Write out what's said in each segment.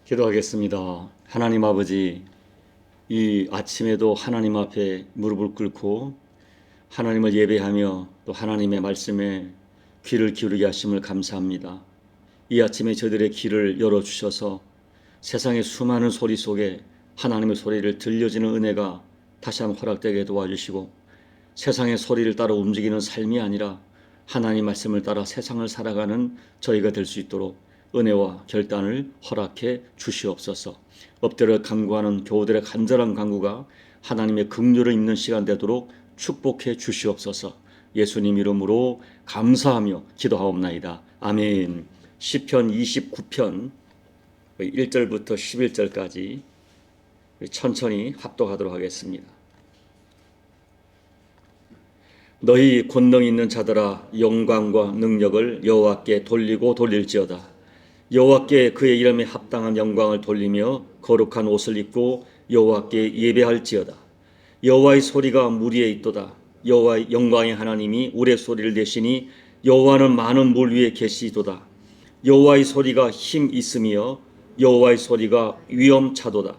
기도하겠습니다. 하나님 아버지, 이 아침에도 하나님 앞에 무릎을 꿇고 하나님을 예배하며 또 하나님의 말씀에 귀를 기울이게 하심을 감사합니다. 이 아침에 저들의 귀를 열어주셔서 세상의 수많은 소리 속에 하나님의 소리를 들려지는 은혜가 다시 한번 허락되게 도와주시고, 세상의 소리를 따라 움직이는 삶이 아니라 하나님 말씀을 따라 세상을 살아가는 저희가 될 수 있도록 은혜와 결단을 허락해 주시옵소서. 엎드려 간구하는 교우들의 간절한 간구가 하나님의 긍휼을 입는 시간 되도록 축복해 주시옵소서. 예수님 이름으로 감사하며 기도하옵나이다. 아멘. 시편 29편 1절부터 11절까지 천천히 합독하도록 하겠습니다. 너희 권능 있는 자들아, 영광과 능력을 여호와께 돌리고 돌릴지어다. 여호와께 그의 이름에 합당한 영광을 돌리며 거룩한 옷을 입고 여호와께 예배할지어다. 여호와의 소리가 물 위에 있도다. 여호와의 영광의 하나님이 우레소리를 내시니 여호와는 많은 물 위에 계시도다. 여호와의 소리가 힘 있으며 여호와의 소리가 위엄차도다.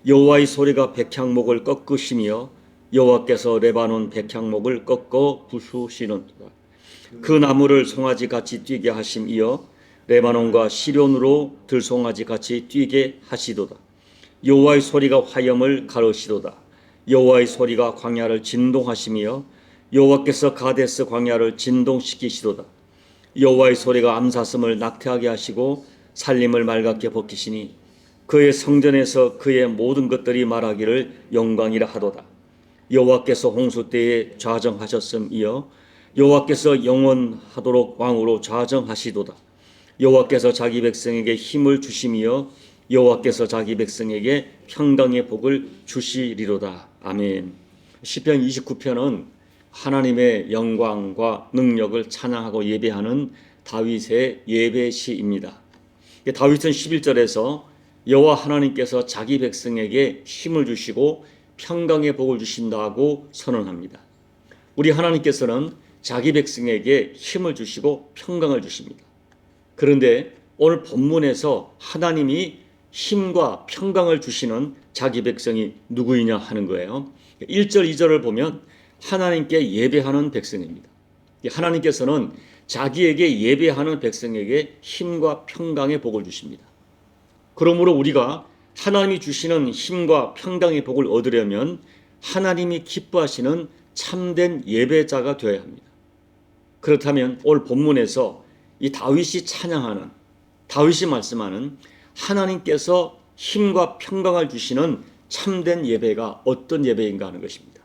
여호와의 소리가 백향목을 꺾으시며 여호와께서 레바논 백향목을 꺾어 부수시는도다. 그 나무를 송아지같이 뛰게 하심이여 레바논과 시련으로 들송아지같이 뛰게 하시도다. 여호와의 소리가 화염을 가르시도다. 여호와의 소리가 광야를 진동하시며 여호와께서 가데스 광야를 진동시키시도다. 여호와의 소리가 암사슴을 낙태하게 하시고 살림을 맑게 벗기시니 그의 성전에서 그의 모든 것들이 말하기를 영광이라 하도다. 여호와께서 홍수 때에 좌정하셨음이여 여호와께서 영원하도록 왕으로 좌정하시도다. 여호와께서 자기 백성에게 힘을 주심이여 여호와께서 자기 백성에게 평강의 복을 주시리로다. 아멘. 시편 29편은 하나님의 영광과 능력을 찬양하고 예배하는 다윗의 예배시입니다. 다윗은 11절에서 여호와 하나님께서 자기 백성에게 힘을 주시고 평강의 복을 주신다고 선언합니다. 우리 하나님께서는 자기 백성에게 힘을 주시고 평강을 주십니다. 그런데 오늘 본문에서 하나님이 힘과 평강을 주시는 자기 백성이 누구이냐 하는 거예요. 1절, 2절을 보면 하나님께 예배하는 백성입니다. 하나님께서는 자기에게 예배하는 백성에게 힘과 평강의 복을 주십니다. 그러므로 우리가 하나님이 주시는 힘과 평강의 복을 얻으려면 하나님이 기뻐하시는 참된 예배자가 되어야 합니다. 그렇다면 오늘 본문에서 이 다윗이 찬양하는, 다윗이 말씀하는 하나님께서 힘과 평강을 주시는 참된 예배가 어떤 예배인가 하는 것입니다.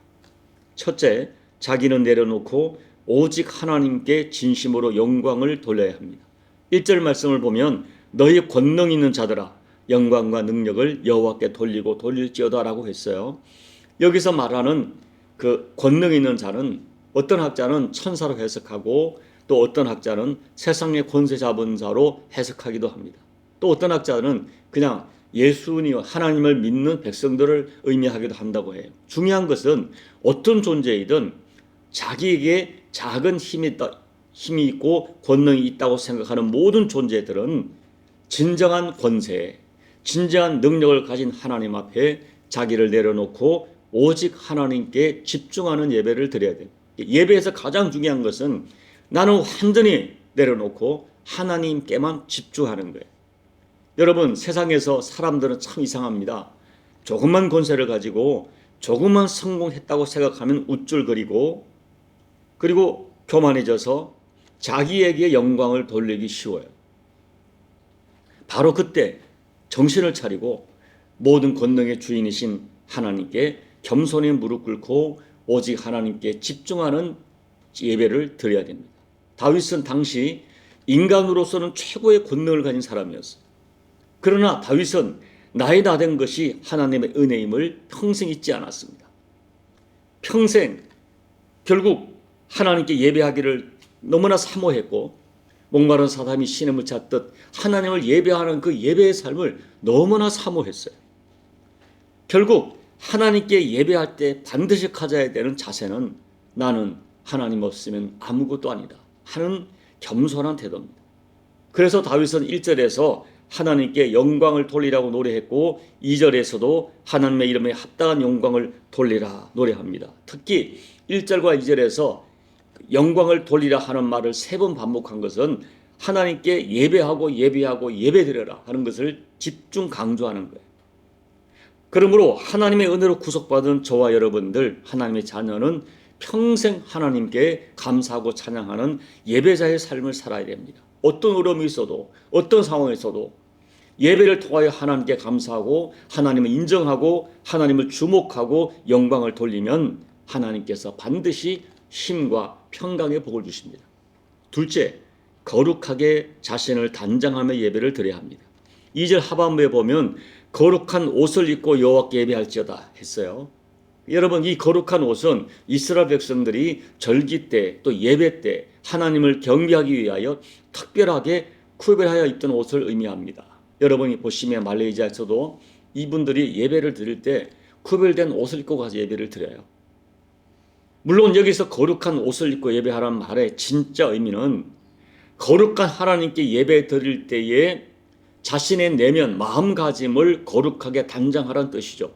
첫째, 자기는 내려놓고 오직 하나님께 진심으로 영광을 돌려야 합니다. 1절 말씀을 보면 너희 권능 있는 자들아, 영광과 능력을 여호와께 돌리고 돌릴지어다 라고 했어요. 여기서 말하는 그 권능 있는 자는 어떤 학자는 천사로 해석하고 또 어떤 학자는 세상의 권세 잡은 자로 해석하기도 합니다. 또 어떤 학자는 그냥 예수님, 하나님을 믿는 백성들을 의미하기도 한다고 해요. 중요한 것은 어떤 존재이든 자기에게 작은 힘이 있고 권능이 있다고 생각하는 모든 존재들은 진정한 권세, 진정한 능력을 가진 하나님 앞에 자기를 내려놓고 오직 하나님께 집중하는 예배를 드려야 돼요. 예배에서 가장 중요한 것은 나는 완전히 내려놓고 하나님께만 집중하는 거예요. 여러분, 세상에서 사람들은 참 이상합니다. 조금만 권세를 가지고 조금만 성공했다고 생각하면 우쭐거리고 그리고 교만해져서 자기에게 영광을 돌리기 쉬워요. 바로 그때 정신을 차리고 모든 권능의 주인이신 하나님께 겸손히 무릎 꿇고 오직 하나님께 집중하는 예배를 드려야 됩니다. 다윗은 당시 인간으로서는 최고의 권능을 가진 사람이었어요. 그러나 다윗은 나이 다 된 것이 하나님의 은혜임을 평생 잊지 않았습니다. 평생 결국 하나님께 예배하기를 너무나 사모했고 목마른 사람이 신음을 찾듯 하나님을 예배하는 그 예배의 삶을 너무나 사모했어요. 결국 하나님께 예배할 때 반드시 가져야 되는 자세는 나는 하나님 없으면 아무것도 아니다 하는 겸손한 태도입니다. 그래서 다윗은 1절에서 하나님께 영광을 돌리라고 노래했고 2절에서도 하나님의 이름에 합당한 영광을 돌리라 노래합니다. 특히 1절과 2절에서 영광을 돌리라 하는 말을 3번 반복한 것은 하나님께 예배하고 예배드려라 하는 것을 집중 강조하는 거예요. 그러므로 하나님의 은혜로 구속받은 저와 여러분들, 하나님의 자녀는 평생 하나님께 감사하고 찬양하는 예배자의 삶을 살아야 됩니다. 어떤 어려움이 있어도 어떤 상황에서도 예배를 통하여 하나님께 감사하고 하나님을 인정하고 하나님을 주목하고 영광을 돌리면 하나님께서 반드시 힘과 평강의 복을 주십니다. 둘째, 거룩하게 자신을 단장하며 예배를 드려야 합니다. 2절 하반부에 보면 거룩한 옷을 입고 여호와께 예배할지어다 했어요. 여러분, 이 거룩한 옷은 이스라엘 백성들이 절기 때 또 예배 때 하나님을 경배하기 위하여 특별하게 구별하여 입던 옷을 의미합니다. 여러분이 보시면 말레이시아에서도 이분들이 예배를 드릴 때 구별된 옷을 입고 가서 예배를 드려요. 물론 여기서 거룩한 옷을 입고 예배하라는 말의 진짜 의미는 거룩한 하나님께 예배 드릴 때에 자신의 내면 마음가짐을 거룩하게 단장하라는 뜻이죠.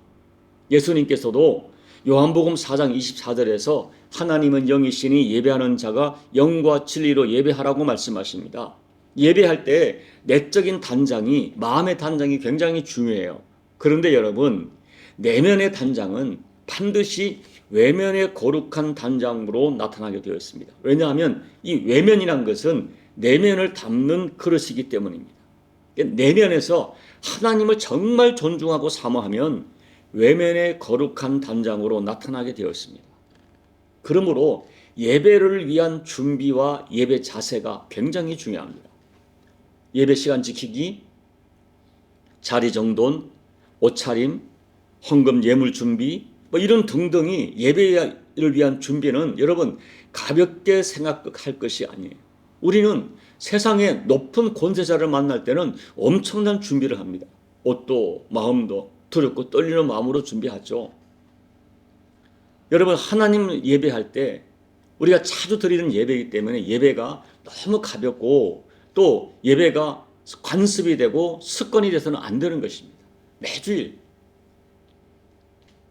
예수님께서도 요한복음 4장 24절에서 하나님은 영이시니 예배하는 자가 영과 진리로 예배하라고 말씀하십니다. 예배할 때 내적인 단장이, 마음의 단장이 굉장히 중요해요. 그런데 여러분, 내면의 단장은 반드시 외면의 거룩한 단장으로 나타나게 되어 있습니다. 왜냐하면 이 외면이란 것은 내면을 담는 그릇이기 때문입니다. 내면에서 하나님을 정말 존중하고 사모하면 외면의 거룩한 단장으로 나타나게 되어 있습니다. 그러므로 예배를 위한 준비와 예배 자세가 굉장히 중요합니다. 예배 시간 지키기, 자리 정돈, 옷차림, 헌금 예물 준비, 이런 등등이 예배를 위한 준비는 여러분 가볍게 생각할 것이 아니에요. 우리는 세상에 높은 권세자를 만날 때는 엄청난 준비를 합니다. 옷도 마음도 두렵고 떨리는 마음으로 준비하죠. 여러분, 하나님 예배할 때 우리가 자주 드리는 예배이기 때문에 예배가 너무 가볍고 또 예배가 관습이 되고 습관이 돼서는 안 되는 것입니다. 매주일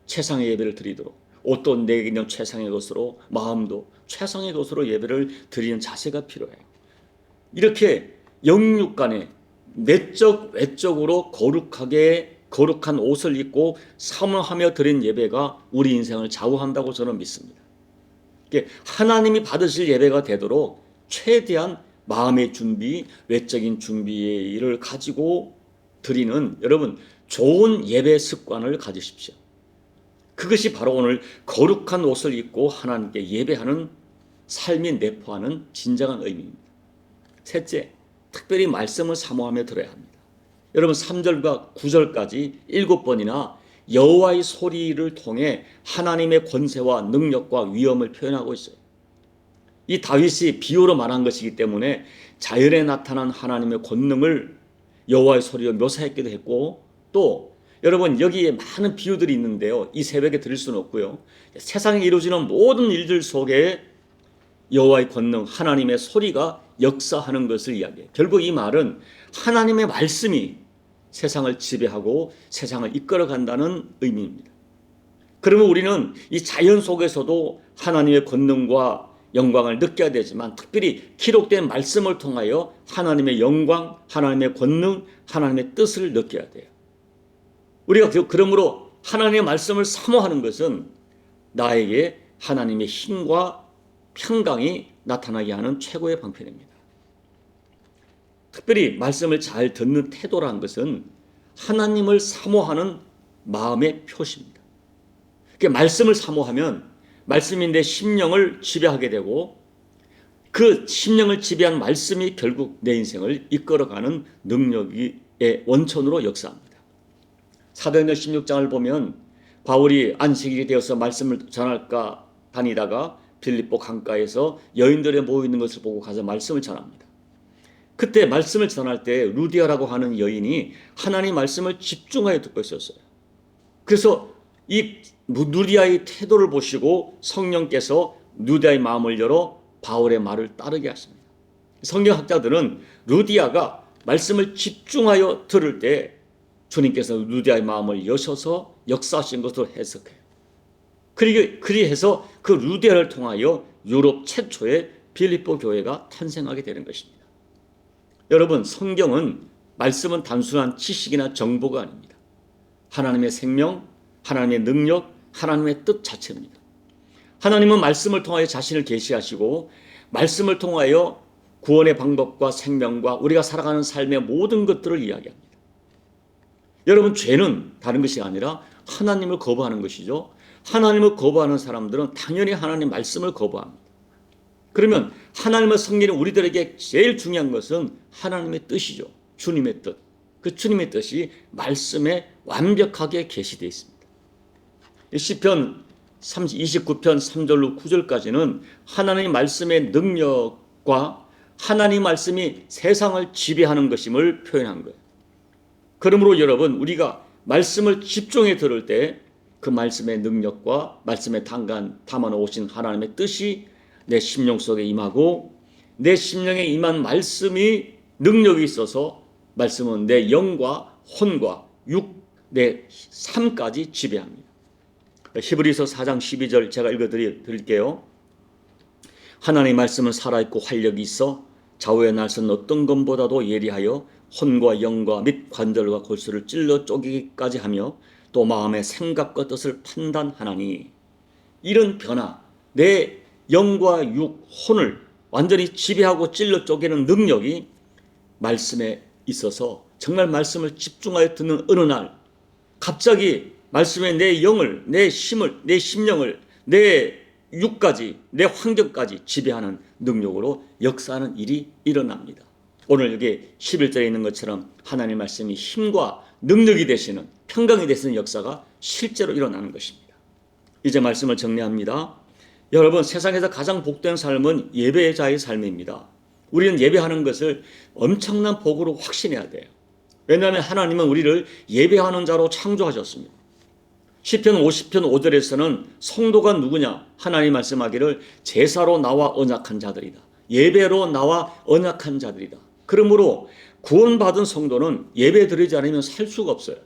최상의 예배를 드리도록 옷도 내기는 최상의 것으로 마음도 최상의 것으로 예배를 드리는 자세가 필요해요. 이렇게 영육 간에 내적 외적으로 거룩한 옷을 입고 사모하며 드린 예배가 우리 인생을 좌우한다고 저는 믿습니다. 하나님이 받으실 예배가 되도록 최대한 마음의 준비, 외적인 준비를 가지고 드리는 여러분 좋은 예배 습관을 가지십시오. 그것이 바로 오늘 거룩한 옷을 입고 하나님께 예배하는 삶이 내포하는 진정한 의미입니다. 셋째, 특별히 말씀을 사모하며 들어야 합니다. 여러분 3절과 9절까지 7번이나 여호와의 소리를 통해 하나님의 권세와 능력과 위엄을 표현하고 있어요. 이 다윗이 비유로 말한 것이기 때문에 자연에 나타난 하나님의 권능을 여호와의 소리로 묘사했기도 했고 또 여러분 여기에 많은 비유들이 있는데요. 이 새벽에 드릴 수는 없고요. 세상에 이루어지는 모든 일들 속에 여호와의 권능, 하나님의 소리가 역사하는 것을 이야기해요. 결국 이 말은 하나님의 말씀이 세상을 지배하고 세상을 이끌어간다는 의미입니다. 그러면 우리는 이 자연 속에서도 하나님의 권능과 영광을 느껴야 되지만 특별히 기록된 말씀을 통하여 하나님의 영광, 하나님의 권능, 하나님의 뜻을 느껴야 돼요. 우리가 그러므로 하나님의 말씀을 사모하는 것은 나에게 하나님의 힘과 평강이 나타나게 하는 최고의 방편입니다. 특별히 말씀을 잘 듣는 태도라는 것은 하나님을 사모하는 마음의 표시입니다. 말씀을 사모하면 말씀이 내 심령을 지배하게 되고 그 심령을 지배한 말씀이 결국 내 인생을 이끌어가는 능력의 원천으로 역사합니다. 사도행전 16장을 보면 바울이 안식일이 되어서 말씀을 전할까 다니다가 빌립보 강가에서 여인들이 모여 있는 것을 보고 가서 말씀을 전합니다. 그때 말씀을 전할 때 루디아라고 하는 여인이 하나님 말씀을 집중하여 듣고 있었어요. 그래서 이 루디아의 태도를 보시고 성령께서 루디아의 마음을 열어 바울의 말을 따르게 하십니다. 성경학자들은 루디아가 말씀을 집중하여 들을 때 주님께서 루디아의 마음을 여셔서 역사하신 것으로 해석해요. 그리해서 그 루디아를 통하여 유럽 최초의 빌립보 교회가 탄생하게 되는 것입니다. 여러분, 성경은 말씀은 단순한 지식이나 정보가 아닙니다. 하나님의 생명, 하나님의 능력, 하나님의 뜻 자체입니다. 하나님은 말씀을 통하여 자신을 계시하시고 말씀을 통하여 구원의 방법과 생명과 우리가 살아가는 삶의 모든 것들을 이야기합니다. 여러분, 죄는 다른 것이 아니라 하나님을 거부하는 것이죠. 하나님을 거부하는 사람들은 당연히 하나님 말씀을 거부합니다. 그러면 하나님의 성경이 우리들에게 제일 중요한 것은 하나님의 뜻이죠. 주님의 뜻. 그 주님의 뜻이 말씀에 완벽하게 계시되어 있습니다. 시편 29편 3절로 9절까지는 하나님의 말씀의 능력과 하나님 말씀이 세상을 지배하는 것임을 표현한 거예요. 그러므로 여러분, 우리가 말씀을 집중해 들을 때 그 말씀의 능력과 말씀에 담아놓으신 하나님의 뜻이 내 심령 속에 임하고 내 심령에 임한 말씀이 능력이 있어서 말씀은 내 영과 혼과 육, 내 삶까지 지배합니다. 히브리서 4장 12절 제가 읽어드릴게요. 하나님의 말씀은 살아있고 활력이 있어 좌우의 날선 어떤 것보다도 예리하여 혼과 영과 및 관절과 골수를 찔러 쪼개기까지 하며 또 마음의 생각과 뜻을 판단하나니. 이런 변화, 내 영과 육, 혼을 완전히 지배하고 찔러 쪼개는 능력이 말씀에 있어서 정말 말씀을 집중하여 듣는 어느 날 갑자기 말씀에 내 영을, 내 심을, 내 심령을, 내 육까지, 내 환경까지 지배하는 능력으로 역사하는 일이 일어납니다. 오늘 여기 11절에 있는 것처럼 하나님의 말씀이 힘과 능력이 되시는, 평강이 되시는 역사가 실제로 일어나는 것입니다. 이제 말씀을 정리합니다. 여러분, 세상에서 가장 복된 삶은 예배자의 삶입니다. 우리는 예배하는 것을 엄청난 복으로 확신해야 돼요. 왜냐하면 하나님은 우리를 예배하는 자로 창조하셨습니다. 시편 50편 5절에서는 성도가 누구냐? 하나님 말씀하기를 제사로 나와 언약한 자들이다. 예배로 나와 언약한 자들이다. 그러므로 구원받은 성도는 예배 드리지 않으면 살 수가 없어요.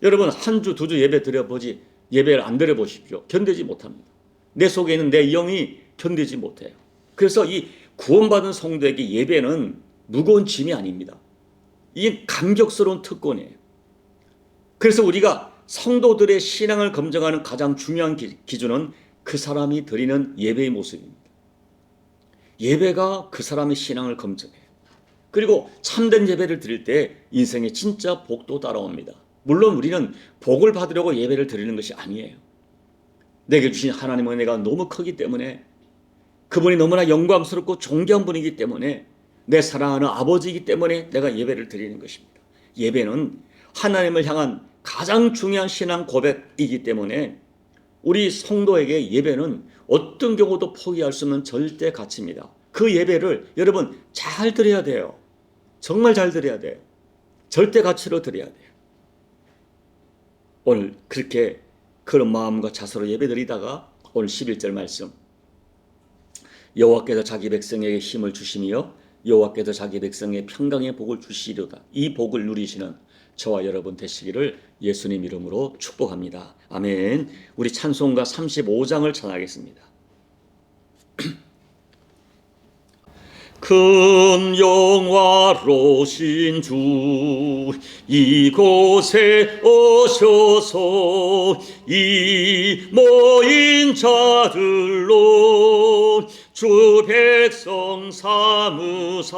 여러분, 한 주, 두 주 예배 드려보지 예배를 안 드려보십시오. 견디지 못합니다. 내 속에 있는 내 영이 견디지 못해요. 그래서 이 구원받은 성도에게 예배는 무거운 짐이 아닙니다. 이게 감격스러운 특권이에요. 그래서 우리가 성도들의 신앙을 검증하는 가장 중요한 기준은 그 사람이 드리는 예배의 모습입니다. 예배가 그 사람의 신앙을 검증해요. 그리고 참된 예배를 드릴 때 인생에 진짜 복도 따라옵니다. 물론 우리는 복을 받으려고 예배를 드리는 것이 아니에요. 내게 주신 하나님의 은혜가 너무 크기 때문에, 그분이 너무나 영광스럽고 존귀한 분이기 때문에, 내 사랑하는 아버지이기 때문에 내가 예배를 드리는 것입니다. 예배는 하나님을 향한 가장 중요한 신앙 고백이기 때문에 우리 성도에게 예배는 어떤 경우도 포기할 수 없는 절대 가치입니다. 그 예배를 여러분 잘 드려야 돼요. 정말 잘 드려야 돼요. 절대 가치로 드려야 돼요. 오늘 그렇게 그런 마음과 자세로 예배 드리다가 오늘 11절 말씀, 여호와께서 자기 백성에게 힘을 주시며 여호와께서 자기 백성의 평강의 복을 주시리로다. 이 복을 누리시는 저와 여러분 되시기를 예수님 이름으로 축복합니다. 아멘. 우리 찬송가 35장을 찬양하겠습니다. 큰 영화로신 주 이곳에 오셔서 이 모인 자들로 주 백성 삼으사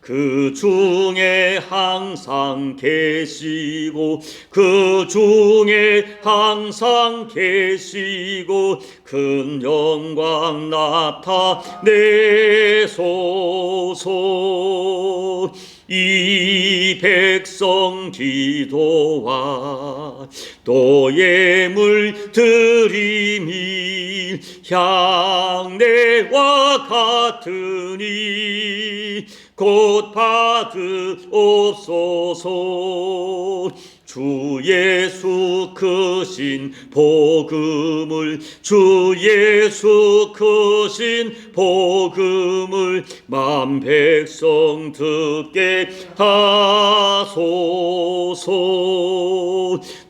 그 중에 항상 계시고 그 중에 항상 계시고 큰 영광 나타내소서. 이 백성 기도와 또 예물 드림이 향내와 같으니 곧 받으옵소서. 주 예수 크신 복음을, 주 예수 크신 복음을 만 백성 듣게 하소서.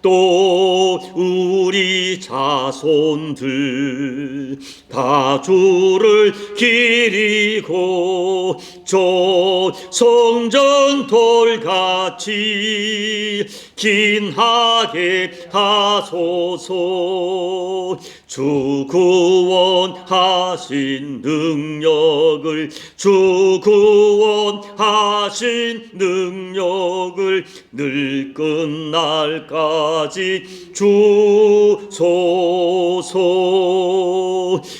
또 우리 자손들 다 주를 기리고 저 성전 돌같이 긴하게 하소서. 주 구원하신 능력을, 주 구원하신 능력을 늘 끝날까지 주소서.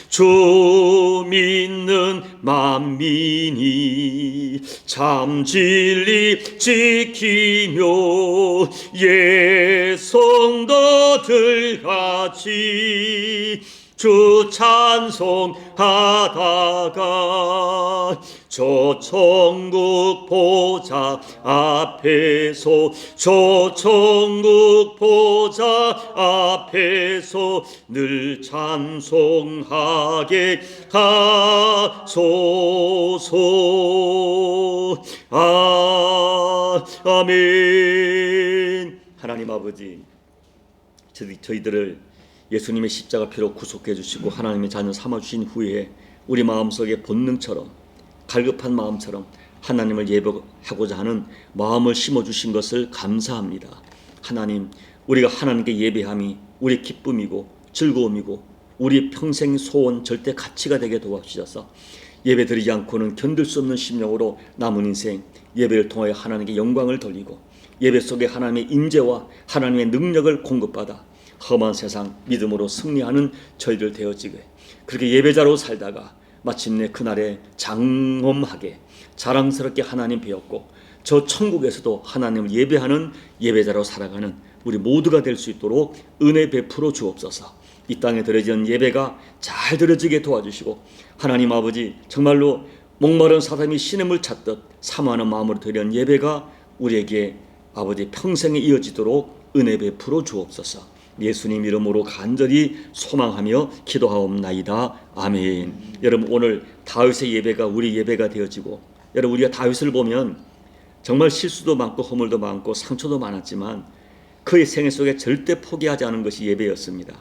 주 믿는 만민이 참 진리 지키며 예성도들 같이 주 찬송하다가 저 천국 보좌 앞에서, 저 천국 보좌 앞에서 늘 찬송하게 하소서. 아멘. 하나님 아버지, 저희들을 예수님의 십자가 피로 구속해 주시고 하나님의 자녀 삼아 주신 후에 우리 마음속에 본능처럼, 갈급한 마음처럼 하나님을 예배하고자 하는 마음을 심어 주신 것을 감사합니다. 하나님, 우리가 하나님께 예배함이 우리 기쁨이고 즐거움이고 우리 평생 소원, 절대 가치가 되게 도와주셔서 예배드리지 않고는 견딜 수 없는 심령으로 남은 인생 예배를 통하여 하나님께 영광을 돌리고 예배 속에 하나님의 임재와 하나님의 능력을 공급받아 험한 세상 믿음으로 승리하는 저희들 되어지게, 그렇게 예배자로 살다가 마침내 그날에 장엄하게 자랑스럽게 하나님 배웠고 저 천국에서도 하나님을 예배하는 예배자로 살아가는 우리 모두가 될 수 있도록 은혜 베풀어 주옵소서. 이 땅에 드려지는 예배가 잘 드려지게 도와주시고 하나님 아버지, 정말로 목마른 사람이 시냇물 찾듯 사모하는 마음으로 드리는 예배가 우리에게 아버지 평생에 이어지도록 은혜 베풀어 주옵소서. 예수님 이름으로 간절히 소망하며 기도하옵나이다. 아멘. 여러분, 오늘 다윗의 예배가 우리 예배가 되어지고, 여러분, 우리가 다윗을 보면 정말 실수도 많고 허물도 많고 상처도 많았지만 그의 생애 속에 절대 포기하지 않은 것이 예배였습니다.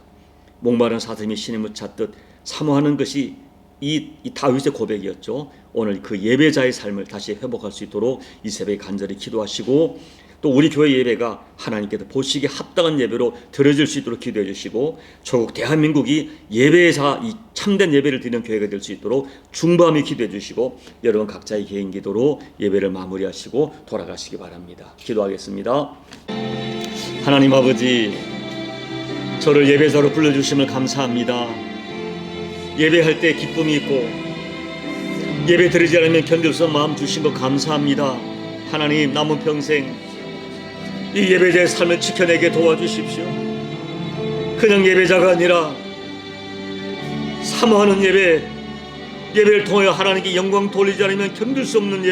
목마른 사슴이 시냇물 찾듯 사모하는 것이 이 다윗의 고백이었죠. 오늘 그 예배자의 삶을 다시 회복할 수 있도록 이 새벽에 간절히 기도하시고, 또 우리 교회 예배가 하나님께서 보시기에 합당한 예배로 드려질 수 있도록 기도해 주시고, 조국 대한민국이 예배자, 이 참된 예배를 드리는 교회가 될 수 있도록 중보하며 기도해 주시고, 여러분 각자의 개인 기도로 예배를 마무리하시고 돌아가시기 바랍니다. 기도하겠습니다. 하나님 아버지, 저를 예배자로 불러주심을 감사합니다. 예배할 때 기쁨이 있고 예배 드리지 않으면 견딜 수 없는 마음 주신 거 감사합니다. 하나님, 남은 평생 이 예배자의 삶을 지켜내게 도와주십시오. 그냥 예배자가 아니라 사모하는 예배를 통하여 하나님께 영광 돌리지 않으면 견딜 수 없는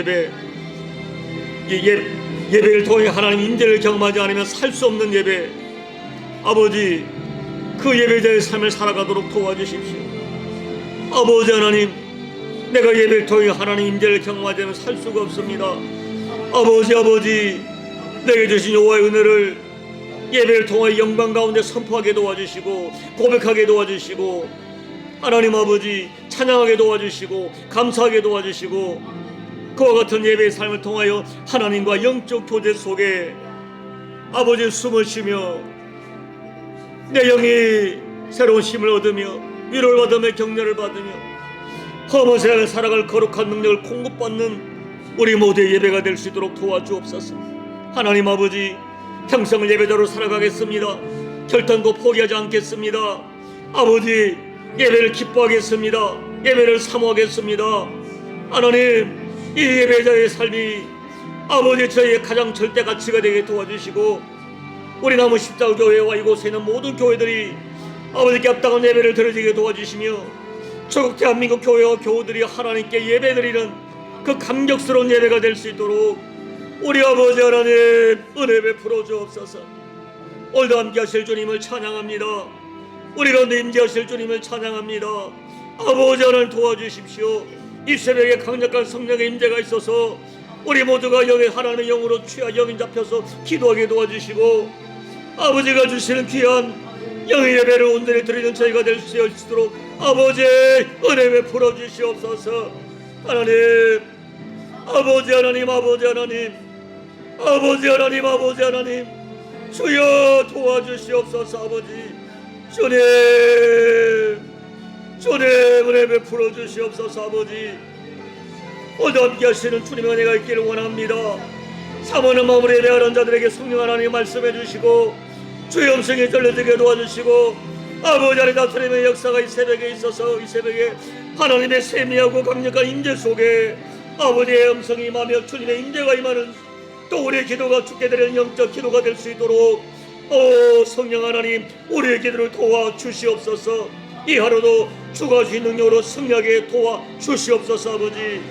예배를 통해 하나님 임재를 경험하지 않으면 살 수 없는 예배, 아버지, 그 예배자의 삶을 살아가도록 도와주십시오. 아버지 하나님, 내가 예배를 통해 하나님 임재를 경험하지 않으면 살 수가 없습니다. 아버지, 내게 주신 여호와의 은혜를 예배를 통해 영광 가운데 선포하게 도와주시고, 고백하게 도와주시고, 하나님 아버지 찬양하게 도와주시고, 감사하게 도와주시고, 그와 같은 예배의 삶을 통하여 하나님과 영적 교제 속에 아버지 숨을 쉬며 내 영이 새로운 힘을 얻으며 위로를 받으며 격려를 받으며 험한 세상을 살아갈 거룩한 능력을 공급받는 우리 모두의 예배가 될 수 있도록 도와주옵소서. 하나님 아버지, 평생을 예배자로 살아가겠습니다. 결단코 포기하지 않겠습니다. 아버지, 예배를 기뻐하겠습니다. 예배를 사모하겠습니다. 하나님, 이 예배자의 삶이 아버지 저희의 가장 절대 가치가 되게 도와주시고, 우리 남은 십자가 교회와 이곳에 있는 모든 교회들이 아버지께 합당한 예배를 드려지게 도와주시며, 조국 대한민국 교회와 교우들이 하나님께 예배드리는 그 감격스러운 예배가 될 수 있도록 우리 아버지 하나님 은혜 베풀어 주옵소서. 오늘도 함께 하실 주님을 찬양합니다. 우리 가운데 임재하실 주님을 찬양합니다. 아버지 하나님 도와주십시오. 이 새벽에 강력한 성령의 임재가 있어서 우리 모두가 영의 하나님의 영으로 영이 잡혀서 기도하게 도와주시고, 아버지가 주시는 귀한 영의 예배를 온전히 드리는 저희가 될 수 있도록 아버지 은혜 베풀어 주시옵소서. 하나님, 아버지 하나님, 아버지 하나님, 아버지 하나님, 아버지 하나님, 주여 도와주시옵소서. 아버지 주님, 주님 은혜 베풀어 주시옵소서. 아버지 오늘도 함께 하시는 주님의 은혜가 있기를 원합니다. 사모하는 마음으로 예배하는 자들에게 성령 하나님 말씀해 주시고, 주의 음성이 들려지게 도와주시고, 아버지 하나님 다스림의 역사가 이 새벽에 있어서 이 새벽에 하나님의 세미하고 강력한 임재 속에 아버지의 음성이 임하며 주님의 임재가 임하는, 또 우리의 기도가 주께 드리는 영적 기도가 될 수 있도록 성령 하나님 우리의 기도를 도와주시옵소서. 이 하루도 주가 주신 능력으로 승리하게 도와주시옵소서. 아버지